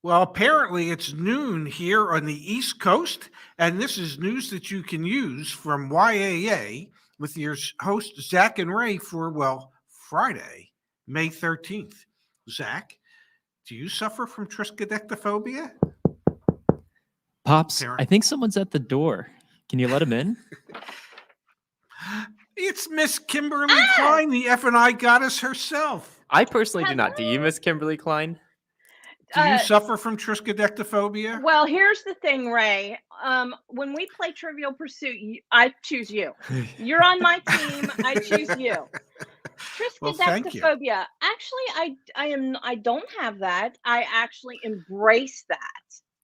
Well, apparently it's noon here on the East Coast, and this is news that you can use from YAA with your host, Zach and Ray, for, well, Friday, May 13th. Zach, do you suffer from triskaidectophobia? Pops, I think someone's at the door. Can you let him in? It's Miss Kimberly Klein, the F&I goddess herself. I personally do not. Do you, Miss Kimberly Klein? Do you suffer from triskaidectophobia? Well, here's the thing, Ray. When we play Trivial Pursuit, I choose you. You're on my team. I choose you. Triskaidectophobia. Well, actually, I don't have that. I actually embrace that.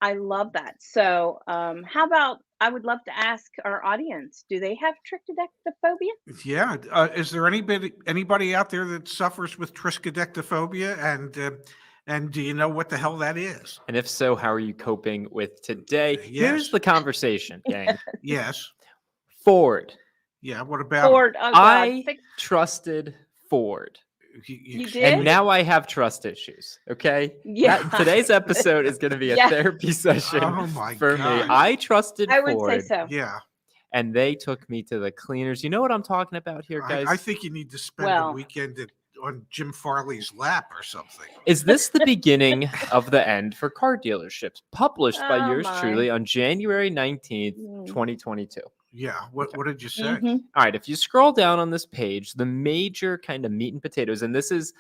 I love that. So, how about I would love to ask our audience, do they have triskaidectophobia? Yeah. Is there anybody out there that suffers with triskaidectophobia? And do you know what the hell that is? And if so, how are you coping with today? Yes. Here's the conversation, gang. Yes. Ford. Yeah. What about Ford? Oh, I trusted Ford. You did? And now I have trust issues. Okay. Yeah. Today's episode is going to be a therapy session for me. I trusted Ford. I would say so. Yeah. And they took me to the cleaners. You know what I'm talking about here, guys? I think you need to spend the weekend on Jim Farley's lap or something. Is this the beginning of the end for car dealerships? Published by yours truly on January 19th, 2022. Yeah. What did you say? Mm-hmm. All right. If you scroll down on this page, the major kind of meat and potatoes, and this is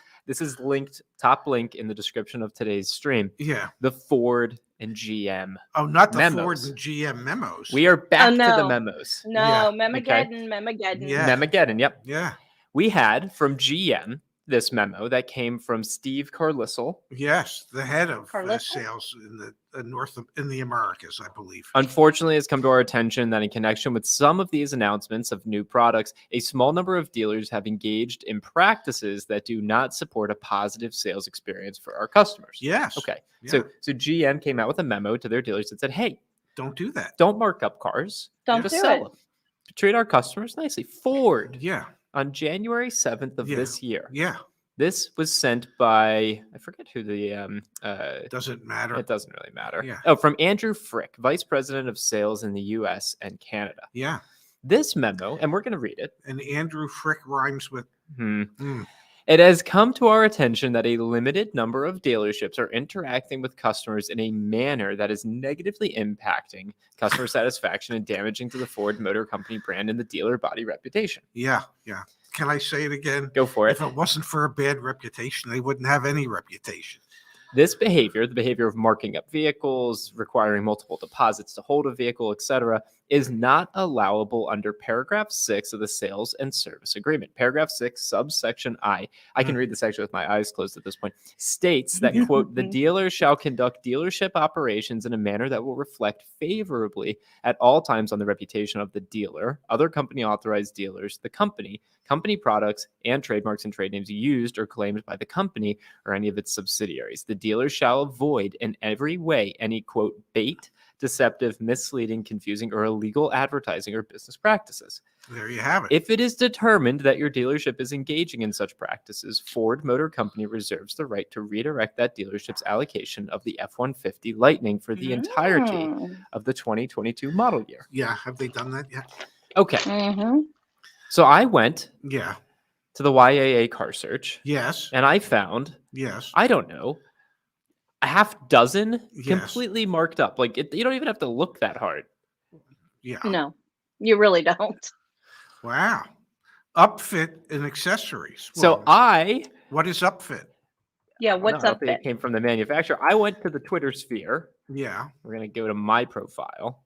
linked, top link in the description of today's stream. Yeah. The Ford and GM. Oh, not the memos. Ford and GM memos. We are back to the memos. No, yeah. Memageddon. Yeah. Memageddon, yep. Yeah. We had from GM this memo that came from Steve Carlisle. Yes, the head of sales in the Americas, I believe. Unfortunately, it's come to our attention that in connection with some of these announcements of new products, a small number of dealers have engaged in practices that do not support a positive sales experience for our customers. Yes. Okay. Yeah. So GM came out with a memo to their dealers that said, "Hey, don't do that. Don't mark up cars. Don't just do sell it. them. Treat our customers nicely." Ford. Yeah. On January 7th of this year. Yeah. This was sent by, I forget who the doesn't matter. It doesn't really matter. Yeah. Oh, from Andrew Frick, Vice President of Sales in the US and Canada. Yeah. This memo, and we're going to read it. And Andrew Frick rhymes with It has come to our attention that a limited number of dealerships are interacting with customers in a manner that is negatively impacting customer satisfaction and damaging to the Ford Motor Company brand and the dealer body reputation. Yeah, yeah. Can I say it again? Go for it. If it wasn't for a bad reputation, they wouldn't have any reputation. This behavior, the behavior of marking up vehicles, requiring multiple deposits to hold a vehicle, etc., is not allowable under paragraph 6 of the sales and service agreement. Paragraph 6, subsection I can read this actually with my eyes closed at this point, states that, quote, the dealer shall conduct dealership operations in a manner that will reflect favorably at all times on the reputation of the dealer, other company authorized dealers, the company products, and trademarks and trade names used or claimed by the company or any of its subsidiaries. The dealer shall avoid in every way any, quote, bait, deceptive, misleading, confusing, or illegal advertising or business practices. There you have it. If it is determined that your dealership is engaging in such practices, Ford Motor Company reserves the right to redirect that dealership's allocation of the F-150 Lightning for the entirety of the 2022 model year. Yeah, have they done that yet? Okay. So I went to the YAA car search. Yes. And I found, I don't know, a half dozen completely marked up. Like, you don't even have to look that hard. Yeah. No, you really don't. Wow. Upfit and accessories. So what is upfit? Yeah, what's upfit? It came from the manufacturer. I went to the Twitter sphere. Yeah. We're going to go to my profile.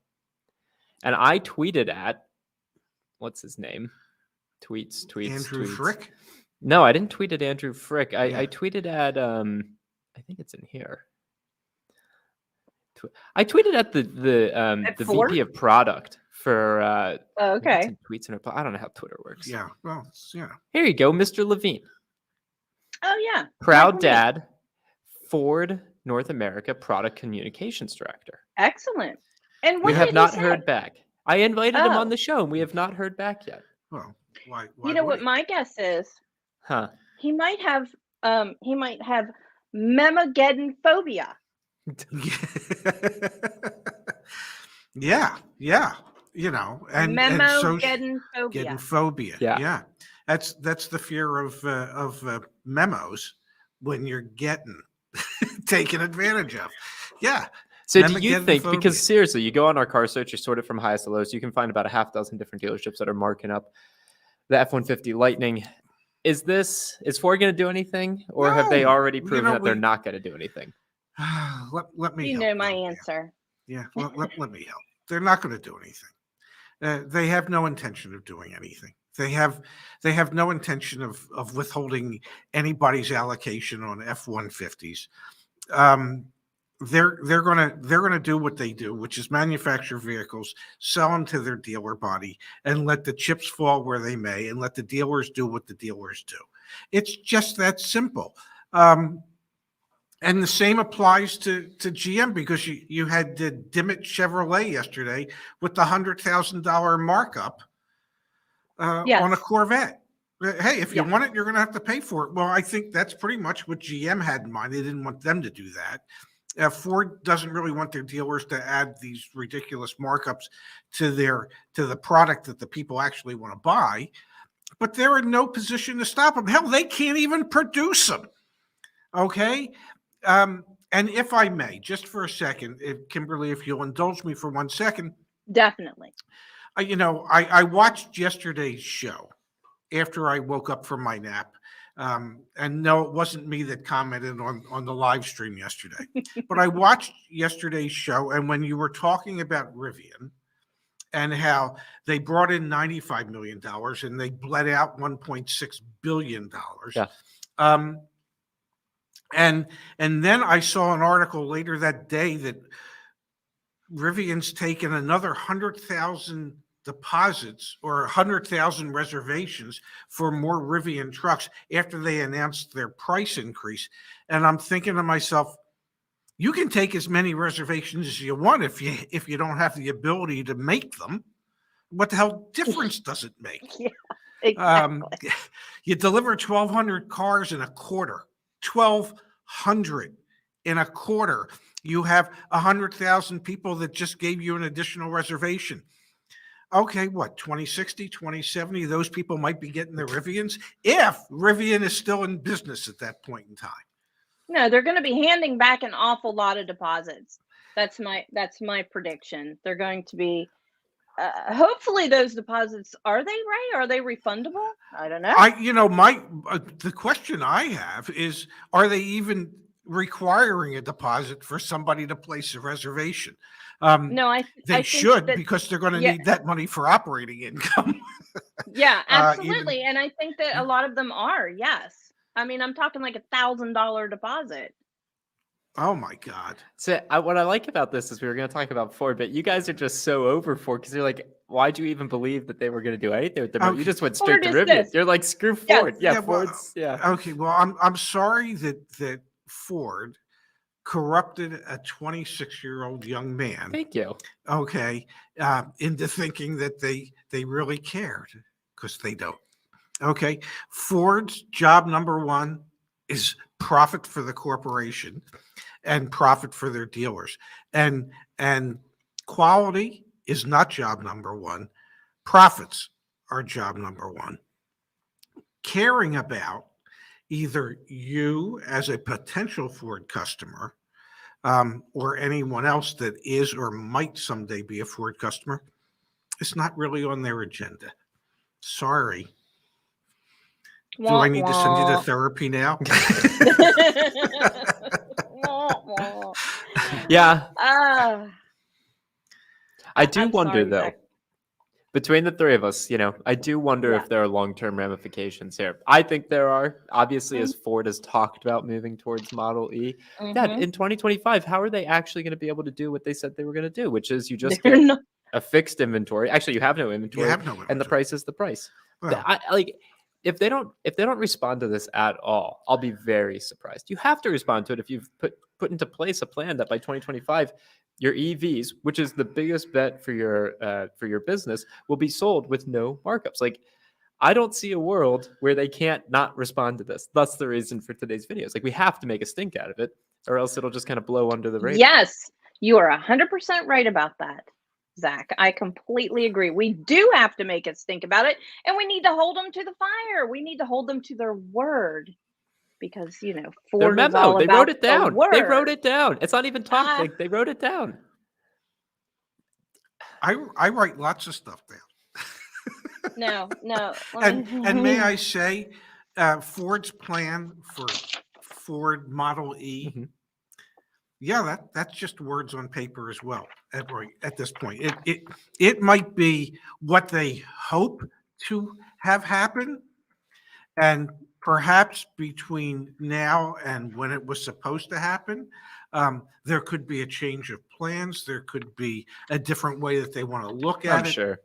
And I tweeted at, what's his name? Tweets. Andrew Frick? No, I didn't tweet at Andrew Frick. I tweeted at, I think it's in here. I tweeted at the VP of product for tweets and I don't know how Twitter works. Yeah. Well, Here you go, Mr. Levine. Oh yeah. Proud dad, Ford North America product communications director. Excellent. And we have not heard back. I invited him on the show and we have not heard back yet. Well, why you know what my guess is? Huh. He might have Memageddon phobia. Yeah, yeah, and Memo so getting getting phobia. phobia. Yeah. Yeah, that's the fear of memos when you're getting taken advantage of. Yeah, So do memo you getting think, phobia. because seriously, you go on our car search, you sort it from highest to lowest, you can find about a half dozen different dealerships that are marking up the F-150 Lightning. Is Ford going to do anything, or have they No, already proven that they're not going to do anything? let me You help know my out there. answer. Yeah, let me help. They're not going to do anything. They have no intention of doing anything. They have no intention of withholding anybody's allocation on F-150s. They're gonna do what they do, which is manufacture vehicles, sell them to their dealer body, and let the chips fall where they may, and let the dealers do what the dealers do. It's just that simple. And the same applies to GM, because you had the Dimmitt Chevrolet yesterday with the $100,000 markup on a Yes. Corvette. Hey, if you Yes. want it, you're going to have to pay for it. Well, I think that's pretty much what GM had in mind. They didn't want them to do that. Ford doesn't really want their dealers to add these ridiculous markups to the product that the people actually want to buy, but they're in no position to stop them. Hell, they can't even produce them. Okay. And if I may, just for a second, Kimberly, if you'll indulge me for 1 second, Definitely. I watched yesterday's show after I woke up from my nap. And no, it wasn't me that commented on the live stream yesterday, but I watched yesterday's show. And when you were talking about Rivian and how they brought in $95 million and they bled out $1.6 billion. Yeah. And then I saw an article later that day that Rivian's taken another 100,000 deposits or 100,000 reservations for more Rivian trucks after they announced their price increase. And I'm thinking to myself, you can take as many reservations as you want if you don't have the ability to make them. What the hell difference does it make? Yeah, exactly. You deliver 1,200 cars in a quarter. 1,200 in a quarter. You have 100,000 people that just gave you an additional reservation. Okay, what, 2060, 2070, those people might be getting their Rivians if Rivian is still in business at that point in time. No, they're going to be handing back an awful lot of deposits. That's my prediction. They're going to be hopefully those deposits, are they, Ray? Are they refundable? I don't know. The question I have is, are they even requiring a deposit for somebody to place a reservation? No, they should, because they're going to need that money for operating income. Yeah, absolutely. And I think that a lot of them are, yes. I mean, I'm talking like $1,000 deposit. Oh my God. So what I like about this is we were going to talk about Ford, but you guys are just so over Ford, because you're like, why'd you even believe that they were going to do anything with them? Okay. You just went straight Ford to is Rivian. this. You're like, screw Ford. Yes. Yeah, Ford's. Okay, well, I'm sorry that Ford corrupted a 26-year-old young man. Thank you. Okay, into thinking that they really cared, because they don't. Okay, Ford's job number one is profit for the corporation and profit for their dealers, and quality is not job number one. Profits are job number one. Caring about either you as a potential Ford customer, or anyone else that is or might someday be a Ford customer, is not really on their agenda. Sorry. Do I need to send you to therapy now? Yeah. I do I'm wonder, sorry, though, Zach. between the three of us, I do wonder if there are long-term ramifications here. I think there are. Obviously, as Ford has talked about moving towards Model E. Dad, in 2025, how are they actually going to be able to do what they said they were going to do, which is you just get a fixed inventory. Actually, you have no inventory, and the price is the price. Well, If they don't respond to this at all, I'll be very surprised. You have to respond to it if you've put into place a plan that by 2025, your EVs, which is the biggest bet for your business, will be sold with no markups. Like, I don't see a world where they can't not respond to this. That's the reason for today's videos. Like, we have to make a stink out of it. or else it'll just kind of blow under the radar. Yes, you are 100% right about that, Zach. I completely agree. We do have to make us think about it, and we need to hold them to the fire. We need to hold them to their word because, Their Ford is memo, all they about wrote it the down. They wrote word. it down. It's not even talking. They wrote it down. I write lots of stuff down. No. And may I say, Ford's plan for Ford Model E, Mhm. yeah, that's just words on paper as well. At this point, it might be what they hope to have happen, and perhaps between now and when it was supposed to happen, there could be a change of plans. There could be a different way that they want to look at I'm it. sure.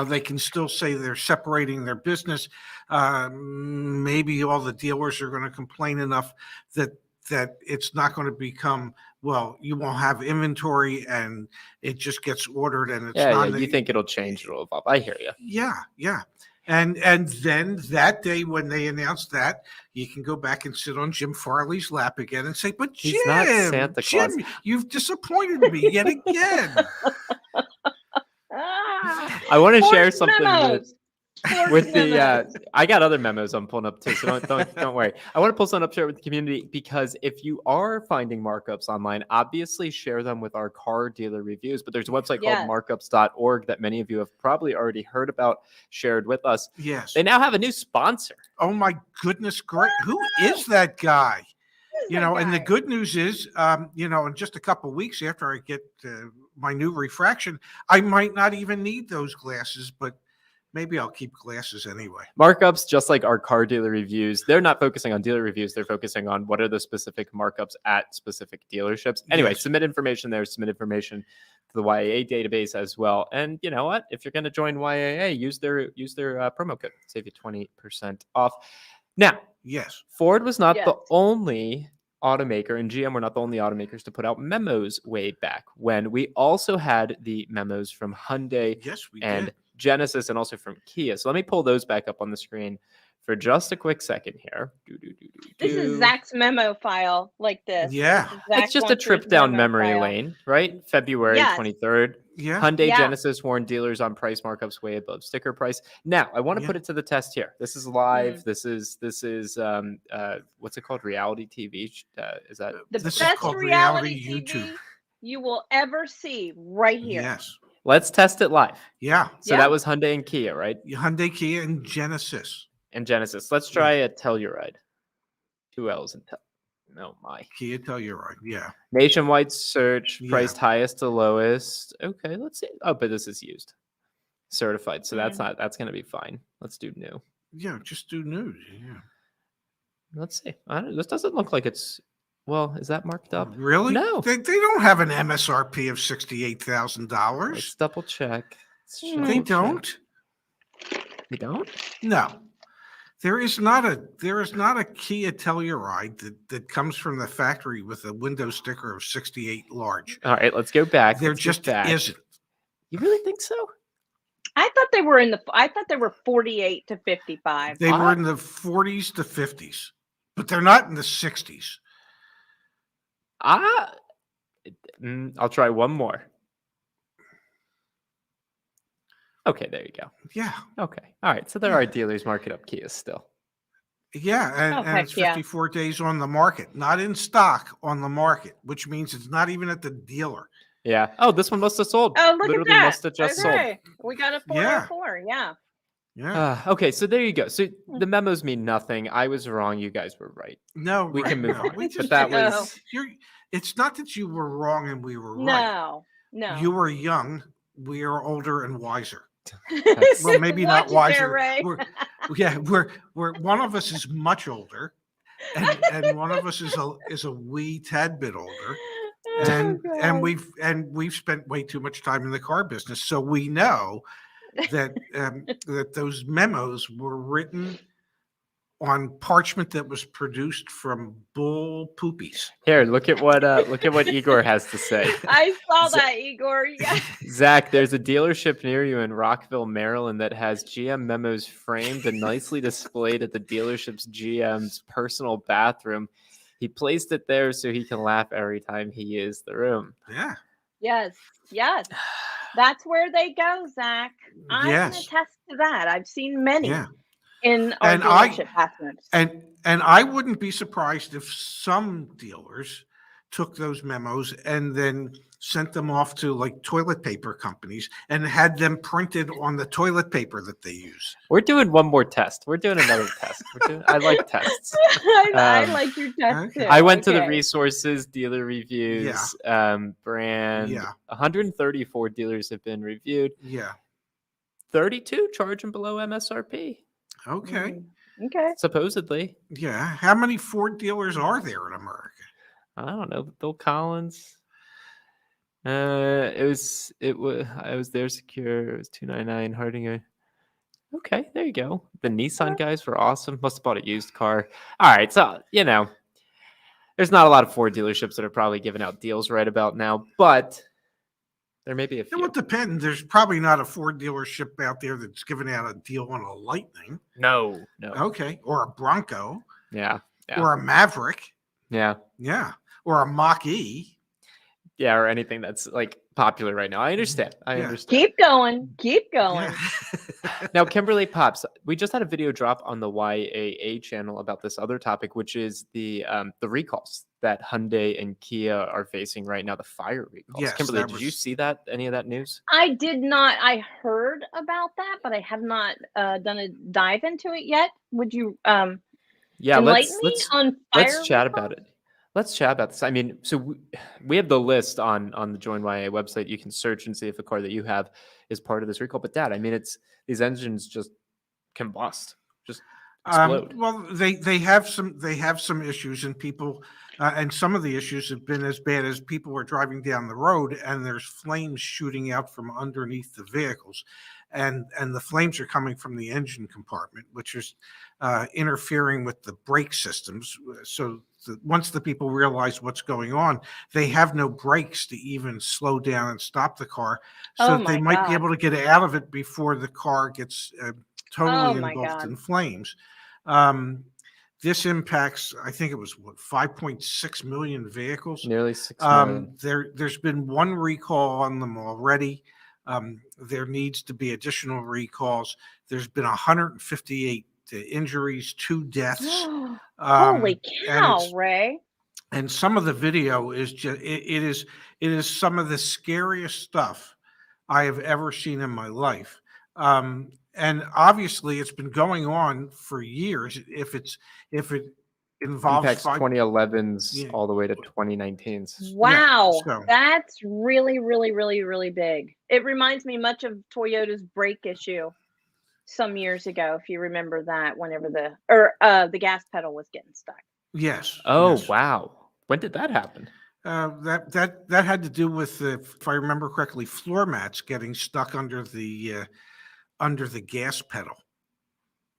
They can still say they're separating their business. Maybe all the dealers are going to complain enough that it's not going to become, well, you won't have inventory and it just gets ordered and it's Yeah, not. you think it'll change, it'll evolve. I hear you. Yeah. And then that day when they announce that, you can go back and sit on Jim Farley's lap again and say, but He's not Santa Claus. Jim, you've disappointed me yet again. I want to Ford's share something memos. Ford's with the memos. I got other memos I'm pulling up too, so don't worry. I want to pull something up, share it with the community, because if you are finding markups online, obviously share them with our car dealer reviews. But there's a website Yes. called markups.org that many of you have probably already heard about, shared with us. Yes. They now have a new sponsor. Oh my goodness, great. Who is that guy? Who's that And the guy? good news is, in just a couple of weeks after I get my new refraction, I might not even need those glasses, but maybe I'll keep glasses anyway. Markups, just like our car dealer reviews, they're not focusing on dealer reviews. They're focusing on what are the specific markups at specific dealerships. Anyway, Yes. submit information there, submit information to the YAA database as well. And you know what? If you're going to join YAA, use their promo code, save you 20% off. Now, Yes. Ford was not the Yes. only automaker, and GM were not the only automakers to put out memos way back when. We also had the memos from Hyundai Yes, we and did. Genesis and also from Kia. So let me pull those back up on the screen for just a quick second here. This is Zach's memo file, like this. Yeah. It's just a trip down memory lane, right? February Yes. 23rd. Yeah. Hyundai Yeah. Genesis warned dealers on price markups way above sticker price. Now, I want to Yeah. put it to the test here. This is live. This is what's it called? Reality TV. Is that The This is best called reality reality TV YouTube. you will ever see right here. Yes. Let's test it live. Yeah. So Yeah. that was Hyundai and Kia, right? Hyundai, Kia, and Genesis. And Genesis. Let's try a Telluride. 2 L's and oh my. Kia Telluride. Yeah. Nationwide search, Yeah. priced highest to lowest. Okay, let's see. Oh, but this is used. Certified. So that's going to be fine. Let's do new. Yeah. Just do news. Yeah. Let's see. This doesn't look like it's, well, is that marked up? Really? No. They don't have an MSRP of $68,000. Let's double check. They don't. You don't? No. There is not a Kia Telluride that comes from the factory with a window sticker of 68 large. All right, let's go back. There Let's go just back. isn't. You really think so? I thought they were 48 to 55. They were in the 40s to 50s, but they're not in the 60s. I'll try one more. Okay, there you go. Yeah. Okay. All right. So there are dealers marking up Kia still. Yeah, and heck it's yeah. 54 days on the market, not in stock on the market, which means it's not even at the dealer. Yeah. Oh, this one must have sold. Oh, look Literally at that. must have just sold. Okay. We got a 404. Yeah. Yeah. Okay, so there you go. So the memos mean nothing. I was wrong. You guys were right. No, We can move on. We But just, that No. was it's not that you were wrong and we were right. No. You were young. We are older and wiser. That's- Well, maybe not Watch it there, wiser. Ray. We're one of us is much older, and one of us is a wee tad bit older, and Oh, we've spent way too much time in the car business, so we know that that those memos were written on parchment that was produced from bull poopies. Here, look at what Igor has to say. I saw Za- that, Igor. Yeah. Zach, there's a dealership near you in Rockville, Maryland that has GM memos framed and nicely displayed at the dealership's GM's personal bathroom. He placed it there so he can laugh every time he uses the room. Yeah. Yes. Yes. That's where they go, Zach. I can Yes. attest to that. I've seen many Yeah. in our And dealership bathrooms. and I wouldn't be surprised if some dealers took those memos and then sent them off to like toilet paper companies and had them printed on the toilet paper that they use. We're doing one more test. We're doing another test. I like tests. I like your test okay. too. I went to the Okay. resources, dealer reviews, brand. Yeah. 134 dealers have been reviewed. Yeah. 32 charging below MSRP, Okay. Okay. supposedly. Yeah. How many Ford dealers are there in America? I don't know. Bill Collins. I was there secure. It was 299 Hardinger. Okay, there you go. The Nissan guys were awesome. Must have bought a used car. All right, so there's not a lot of Ford dealerships that are probably giving out deals right about now, but there may be a It few. would depend. There's probably not a Ford dealership out there that's giving out a deal on a Lightning. No. Okay. Or a Bronco. Yeah. Or a Maverick. Yeah. Yeah. Or a Mach-E. Yeah, or anything that's like popular right now. I understand. I Yeah. understand. Keep going. Keep going. Yeah. Now, Kimberly Pops, we just had a video drop on the YAA channel about this other topic, which is the recalls that Hyundai and Kia are facing right now, the fire recalls. Yes, Kimberly, that did you was- see any of that news? I did not. I heard about that, but I have not done a dive into it yet. Would you Yeah, enlighten me on fire let's chat recalls? about it. Let's chat about this. I mean, so we have the list on the Join YA website. You can search and see if a car that you have is part of this recall. But Dad, I mean, these engines just combust, just explode. Well, they have some issues, and people, and some of the issues have been as bad as people are driving down the road and there's flames shooting out from underneath the vehicles, and the flames are coming from the engine compartment, which is interfering with the brake systems. So once the people realize what's going on, they have no brakes to even slow down and stop the car, so Oh that they my might be God. able to get out of it before the car gets totally Oh my engulfed God. in flames. This impacts, I think it was 5.6 million vehicles. Nearly 6 million. There's been one recall on them already. There needs to be additional recalls. There's been 158 injuries, 2 deaths. Holy and cow, it's- Ray. And some of the video is just it is some of the scariest stuff I have ever seen in my life. And obviously it's been going on for years. If it involves Impacts 2011s Yeah. all the way to 2019s. Wow. so- That's really, really, really, really big. It reminds me much of Toyota's brake issue some years ago, if you remember that, whenever the gas pedal was getting stuck. Yes. Oh, yes. wow. When did that happen? That had to do with, if I remember correctly, floor mats getting stuck under the gas pedal.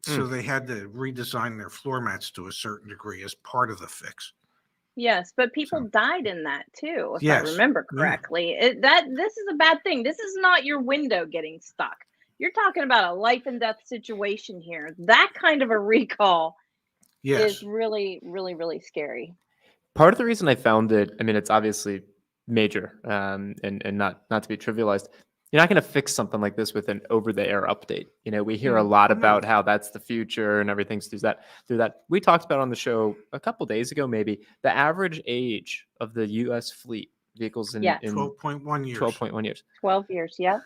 So they had to redesign their floor mats to a certain degree as part of the fix. Yes, but people So- died in that too, if Yes, I remember yeah. correctly. This is a bad thing. This is not your window getting stuck. You're talking about a life and death situation here. That kind of a recall Yes. is really, really, really scary. Part of the reason I found it, I mean, it's obviously major and not to be trivialized. You're not going to fix something like this with an over-the-air update. We hear a lot about how that's the future and everything's through that. We talked about on the show a couple days ago, maybe the average age of the U.S. fleet vehicles in 12.1 years. 12.1 years. 12 years, yeah.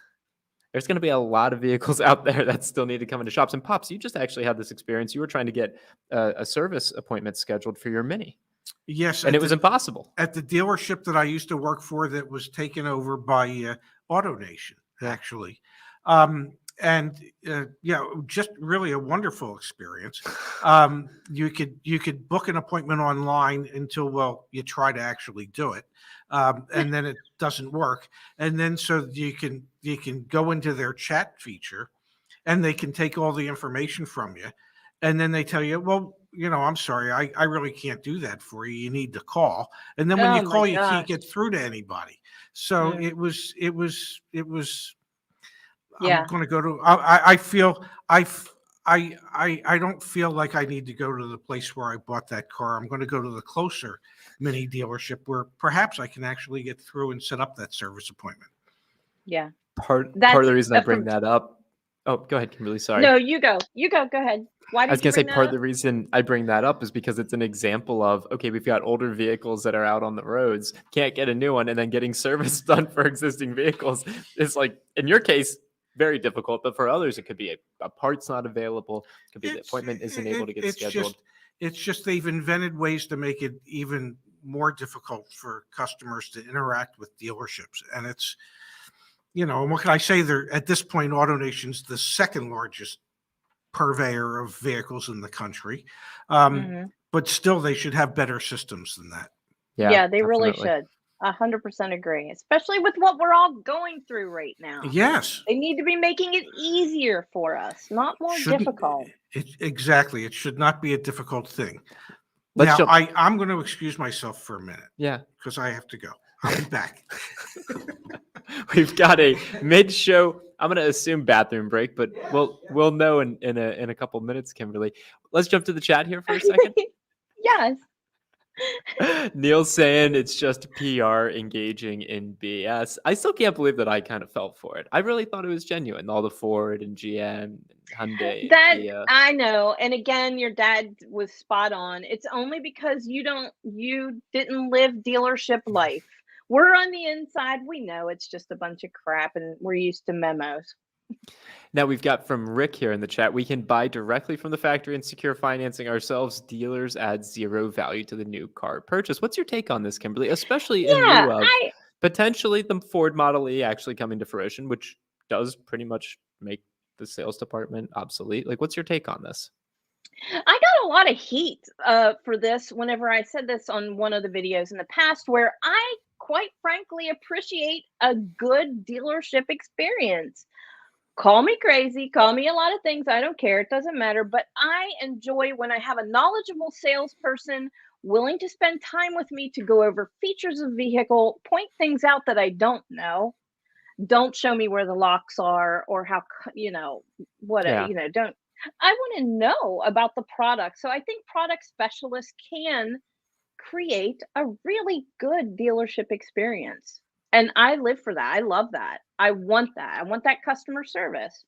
There's going to be a lot of vehicles out there that still need to come into shops. And Pops, you just actually had this experience. You were trying to get a service appointment scheduled for your Mini, Yes. and it was impossible. At the dealership that I used to work for that was taken over by AutoNation, actually. Just really a wonderful experience. You could book an appointment online until you try to actually do it, and then it doesn't work. And then so you can go into their chat feature, and they can take all the information from you, and then they tell you, well, I'm sorry, I really can't do that for you. You need to call, and then when Oh you my call, you can't gosh. get through to anybody. So Yeah. it was. Yeah. I'm going to go to. I feel I don't feel like I need to go to the place where I bought that car. I'm going to go to the closer mini dealership where perhaps I can actually get through and set up that service appointment. Yeah. Part of That's the reason I bring from that up. Oh, go ahead, Kimberly. Sorry. No, you go. You go. Go ahead. Why I was did you gonna say bring that part of up? the reason I bring that up is because it's an example of, okay, we've got older vehicles that are out on the roads, can't get a new one, and then getting service done for existing vehicles is like, in your case, very difficult, but for others, it could be a part's not available, it could be the It's appointment isn't able to get it's scheduled. just they've invented ways to make it even more difficult for customers to interact with dealerships, and it's and what can I say? They're at this point, AutoNation's the second largest purveyor of vehicles in the country, Hmm. but still they should have better systems than that. Yeah, they really definitely. should. 100% agree, especially with what we're all going through right now. Yes, They need to be making it easier for us, not more shouldn't difficult. exactly? It should not be a difficult thing. Let's Now, jump. I'm going to excuse myself for a minute Yeah. because I have to go. I'll be back. We've got a mid-show, I'm going to assume bathroom break, but we'll know in a couple minutes, Kimberly. Let's jump to the chat here for a second. Yes. Neil's saying it's just PR engaging in BS. I still can't believe that I kind of fell for it. I really thought it was genuine. All the Ford and GM and Hyundai and That Kia. I know. And again, your dad was spot on. It's only because you didn't live dealership life. We're on the inside. We know it's just a bunch of crap and we're used to memos. Now we've got from Rick here in the chat. We can buy directly from the factory and secure financing ourselves. Dealers add zero value to the new car purchase. What's your take on this, Kimberly? Especially in Yeah, lieu of potentially the Ford Model E actually coming to fruition, which does pretty much make the sales department obsolete. Like, what's your take on this? I got a lot of heat for this whenever I said this on one of the videos in the past, where I quite frankly appreciate a good dealership experience. Call me crazy, call me a lot of things. I don't care. It doesn't matter. But I enjoy when I have a knowledgeable salesperson willing to spend time with me to go over features of vehicle, point things out that I don't know. Don't show me where the locks are or how, what, Yeah. don't. I want to know about the product. So I think product specialists can create a really good dealership experience. And I live for that. I love that. I want that. I want that customer service.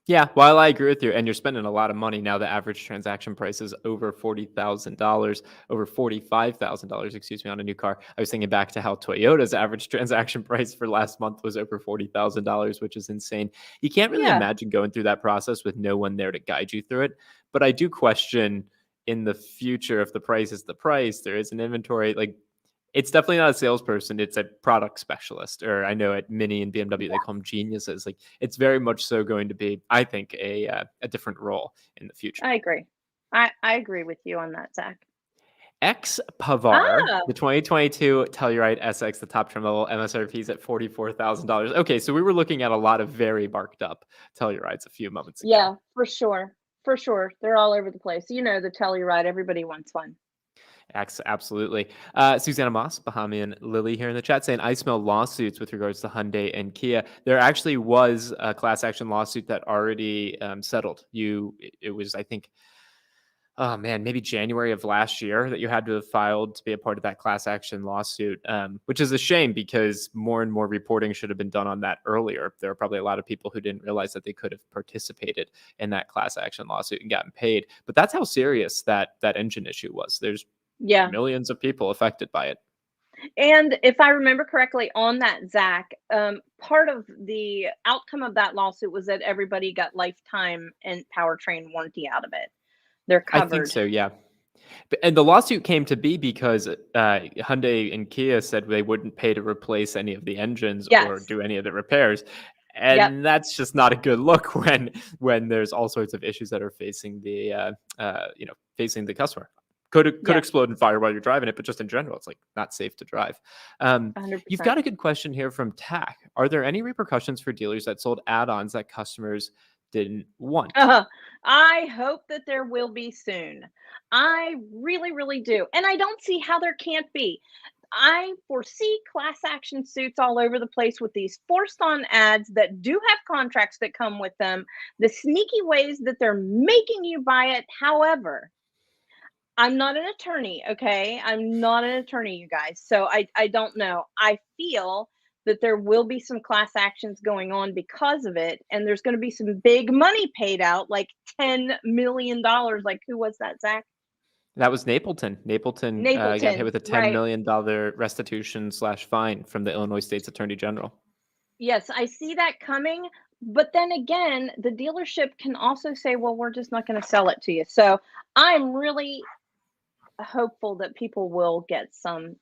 Yeah, while I agree with you, and you're spending a lot of money now, the average transaction price is over $40,000, over $45,000, excuse me, on a new car. I was thinking back to how Toyota's average transaction price for last month was over $40,000, which is insane. You can't really Yeah. imagine going through that process with no one there to guide you through it. But I do question in the future, if the price is the price, there is an inventory, like, it's definitely not a salesperson. It's a product specialist, or I know at Mini and BMW, they call them geniuses. Like, it's very much so going to be, I think, a different role in the future. I agree. I agree with you on that, Zach. X Pavar, Ah. the 2022 Telluride SX, the top trim level, MSRP is at $44,000. Okay, so we were looking at a lot of very marked up Tellurides a few moments ago. Yeah, for sure. For sure. They're all over the place. You know, the Telluride, everybody wants one. Absolutely. Susanna Moss, Bahamian and Lily here in the chat saying, I smell lawsuits with regards to Hyundai and Kia. There actually was a class action lawsuit that already settled. It was, I think, oh man, maybe January of last year that you had to have filed to be a part of that class action lawsuit, which is a shame because more and more reporting should have been done on that earlier. There are probably a lot of people who didn't realize that they could have participated in that class action lawsuit and gotten paid. But that's how serious that engine issue was. There's millions of people affected by it. And if I remember correctly on that, Zach, part of the outcome of that lawsuit was that everybody got lifetime and powertrain warranty out of it. They're covered. I think so, yeah. And the lawsuit came to be because Hyundai and Kia said they wouldn't pay to replace any of the engines or do any of the repairs. And that's just not a good look when there's all sorts of issues that are facing the facing the customer. Could explode and fire while you're driving it, but just in general, it's like not safe to drive. 100%. You've got a good question here from TAC. Are there any repercussions for dealers that sold add-ons that customers didn't want? I hope that there will be soon. I really, really do. And I don't see how there can't be. I foresee class action suits all over the place with these forced on ads that do have contracts that come with them, the sneaky ways that they're making you buy it. However, I'm not an attorney, okay? I'm not an attorney, you guys. So I don't know. I feel that there will be some class actions going on because of it, and there's going to be some big money paid out, like $10 million. Like, who was that, Zach? That was Napleton. Napleton got hit Napleton, with a $10 right. million restitution / fine from the Illinois State's Attorney General. Yes, I see that coming. But then again, the dealership can also say, well, we're just not going to sell it to you. So I'm really hopeful that people will get something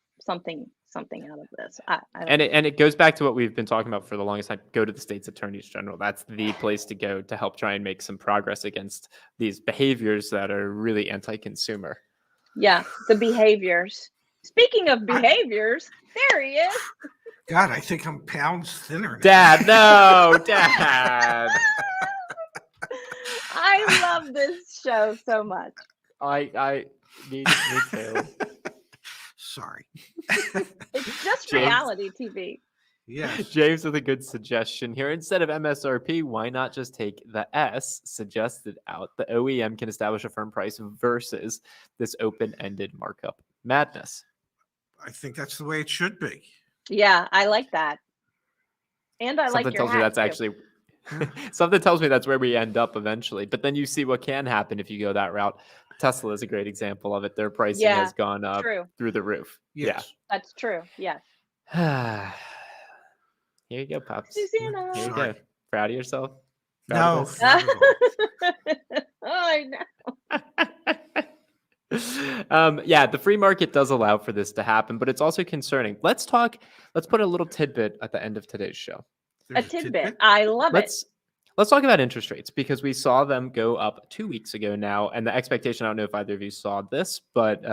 out of this. I don't know. And it goes back to what we've been talking about for the longest time. Go to the state's attorneys general. That's the place to go to help try and make some progress against these behaviors that are really anti-consumer. Yeah, the behaviors. Speaking of behaviors, there he is. God, I think I'm pounds thinner now. Dad, no, Dad. I love this show so much. Me too. Sorry. It's just James. reality TV. Yes. James with a good suggestion here. Instead of MSRP, why not just take the S suggested out? The OEM can establish a firm price versus this open-ended markup madness. I think that's the way it should be. Yeah, I like that. And I Something like your tells me hat, that's too. actually something tells me that's where we end up eventually. But then you see what can happen if you go that route. Tesla is a great example of it. Their pricing has gone up through the roof. Yes. That's true. Yes. Yeah. Here you go, Pops. Susanna. Here you Sorry. go. Proud of yourself? No. Proud not at all. I know. Yeah, the free market does allow for this to happen, but it's also concerning. Let's put a little tidbit at the end of today's show. A tidbit. I love it. Let's talk about interest rates because we saw them go up 2 weeks ago now. And the expectation, I don't know if either of you saw this, but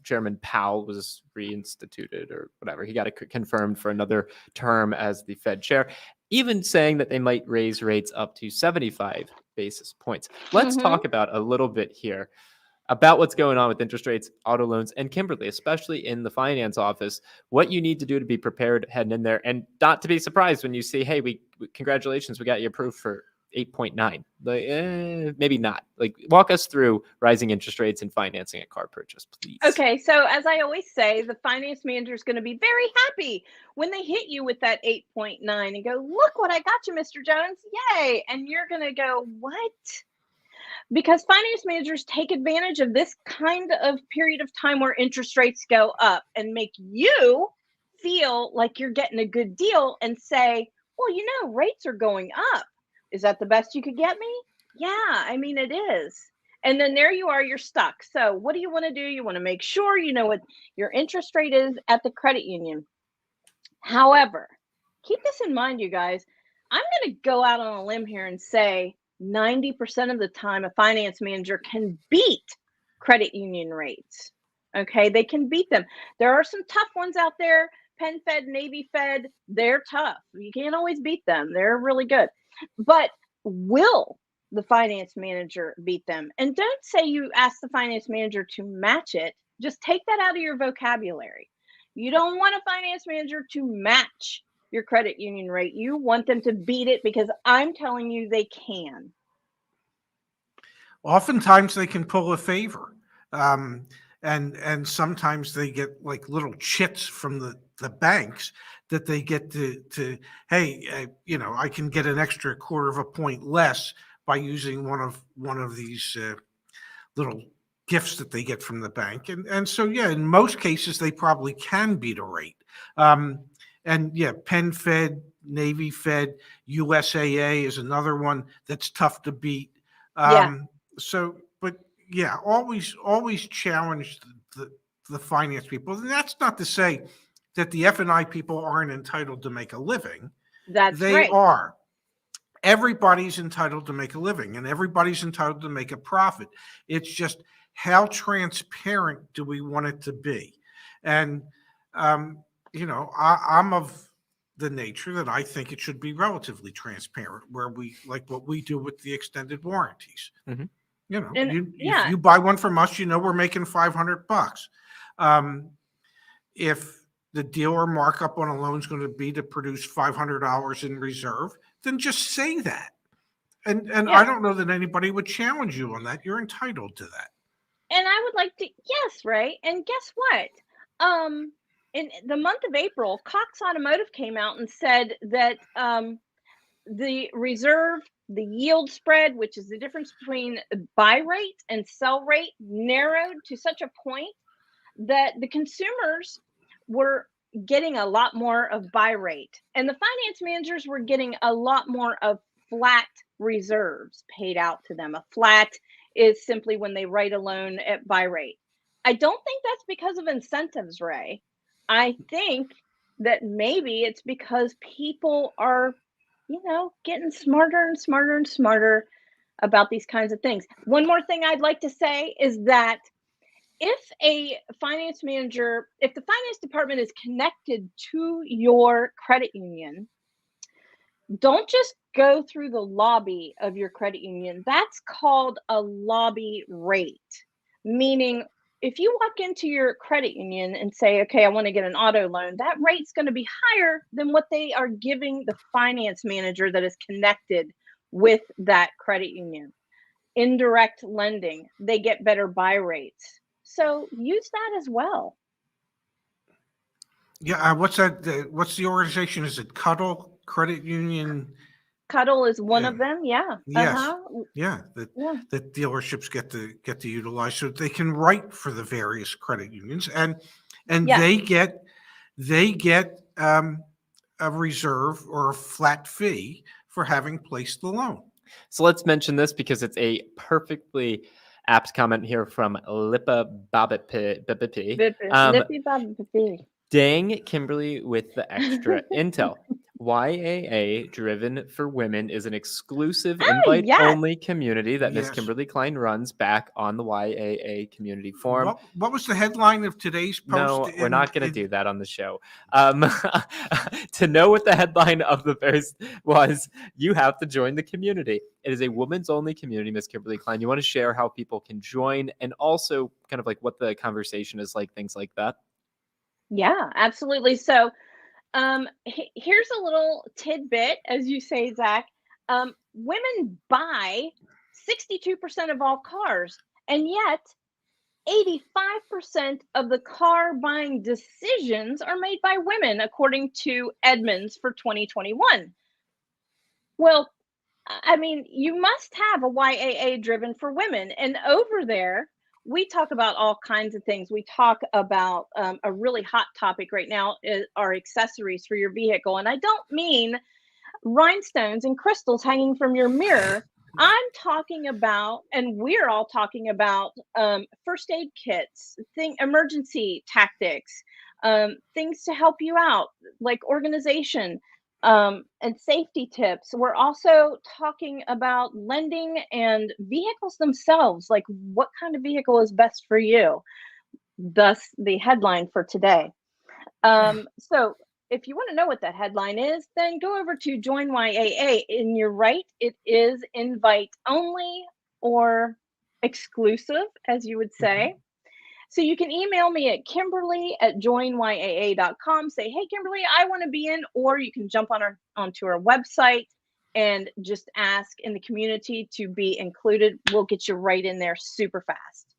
Chairman Powell was reinstituted or whatever. He got confirmed for another term as the Fed chair, even saying that they might raise rates up to 75 basis points. Let's talk about a little bit here about what's going on with interest rates, auto loans, and Kimberly, especially in the finance office, what you need to do to be prepared heading in there and not to be surprised when you see, hey, congratulations, we got you approved for 8.9. Like, maybe not. Like, walk us through rising interest rates and financing a car purchase, please. Okay, so as I always say, the finance manager is going to be very happy when they hit you with that 8.9 and go, look what I got you, Mr. Jones. Yay. And you're going to go, what? Because finance managers take advantage of this kind of period of time where interest rates go up and make you feel like you're getting a good deal and say, well, rates are going up. Is that the best you could get me? Yeah, I mean, it is. And then there you are, you're stuck. So what do you want to do? You want to make sure you know what your interest rate is at the credit union. However, keep this in mind, you guys. I'm going to go out on a limb here and say 90% of the time a finance manager can beat credit union rates. Okay, they can beat them. There are some tough ones out there. Penn Fed, Navy Fed, they're tough. You can't always beat them. They're really good. But will the finance manager beat them? And don't say you ask the finance manager to match it. Just take that out of your vocabulary. You don't want a finance manager to match your credit union rate. You want them to beat it because I'm telling you they can. Oftentimes they can pull a favor. And sometimes they get like little chits from the banks that they get to hey, I can get an extra 1/4 point less by using one of these little gifts that they get from the bank. And so, yeah, in most cases, they probably can beat a rate. And yeah, Penn Fed, Navy Fed, USAA is another one that's tough to beat. So, but yeah, always challenge the finance people. And that's not to say that the F&I people aren't entitled to make a living. They right. are. Everybody's entitled to make a living and everybody's entitled to make a profit. It's just how transparent do we want it to be? And, I'm of the nature that I think it should be relatively transparent, where we like what we do with the extended warranties. Mm-hmm. If you buy one from us, we're making $500. if the dealer markup on a loan is going to be to produce $500 in reserve, then just say that. And Yeah. I don't know that anybody would challenge you on that. You're entitled to that. And I would like to, yes, Ray. And guess what? In the month of April, Cox Automotive came out and said that the reserve, the yield spread, which is the difference between buy rate and sell rate, narrowed to such a point that the consumers were getting a lot more of buy rate, and the finance managers were getting a lot more of flat reserves paid out to them. A flat is simply when they write a loan at buy rate. I don't think that's because of incentives, Ray. I think that maybe it's because people are, getting smarter and smarter and smarter about these kinds of things. One more thing I'd like to say is that if the finance department is connected to your credit union, don't just go through the lobby of your credit union. That's called a lobby rate, meaning if you walk into your credit union and say, okay, I want to get an auto loan, that rate's going to be higher than what they are giving the finance manager that is connected with that credit union. Indirect lending, they get better buy rates. So use that as well. Yeah. What's that? What's the organization? Is it Cuddle Credit Union? Cuddle is one of them. Yeah. Yes. Uh-huh. Yeah. Yeah. That dealerships get to utilize, so they can write for the various credit unions, and Yeah. they get a reserve or a flat fee for having placed the loan. So let's mention this because it's a perfectly apt comment here from Lippa Babbitt. Lippy Bobby. Dang Kimberly with the extra intel. YAA Driven for Women is an exclusive invite-only community that Miss Yes. Kimberly Klein runs back on the YAA community forum. What was the headline of today's post? No, we're not going to do that on the show. To know what the headline of the post was, you have to join the community. It is a women's-only community, Miss Kimberly Klein. You want to share how people can join and also kind of like what the conversation is like, things like that? Yeah, absolutely. So here's a little tidbit, as you say, Zach. Women buy 62% of all cars, and yet 85% of the car buying decisions are made by women, according to Edmunds for 2021. Well, I mean, you must have a YAA Driven for Women. And over there, we talk about all kinds of things. We talk about a really hot topic right now are accessories for your vehicle. And I don't mean rhinestones and crystals hanging from your mirror. I'm talking about, and we're all talking about, first aid kits, emergency tactics, things to help you out, like organization, and safety tips. We're also talking about lending and vehicles themselves, like what kind of vehicle is best for you. Thus, the headline for today. So if you want to know what that headline is, then go over to Join YAA. And you're right, it is invite only or exclusive, as you would say. Mhm. So you can email me at kimberly@joinyaa.com. Say, hey, Kimberly, I want to be in, or you can jump onto our website and just ask in the community to be included. We'll get you right in there super fast.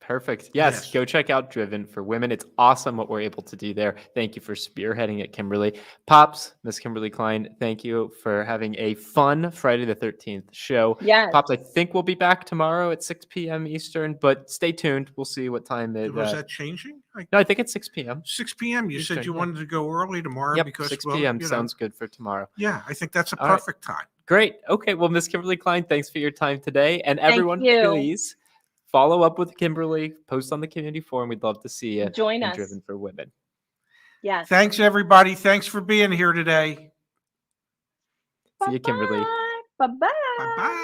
Perfect. Yes, Yes. go check out Driven for Women. It's awesome what we're able to do there. Thank you for spearheading it, Kimberly. Pops, Miss Kimberly Klein, thank you for having a fun Friday the 13th show. Yes. Pops, I think we'll be back tomorrow at 6 p.m. Eastern, but stay tuned. We'll see what time it Was that changing? No, I think it's 6 p.m. 6 p.m. You said Eastern, you yeah. wanted to go early tomorrow Yep, because 6 well, p.m. you know, sounds good for tomorrow. Yeah, I think that's a All right. perfect time. Great. Okay, well, Miss Kimberly Klein, thanks for your time today. And everyone, you. please follow up with Kimberly, post on the community forum. We'd love to see you. Join us. Driven for Women. Yes. Thanks, everybody. Thanks for being here today. See you, Kimberly. Bye-bye. Bye-bye.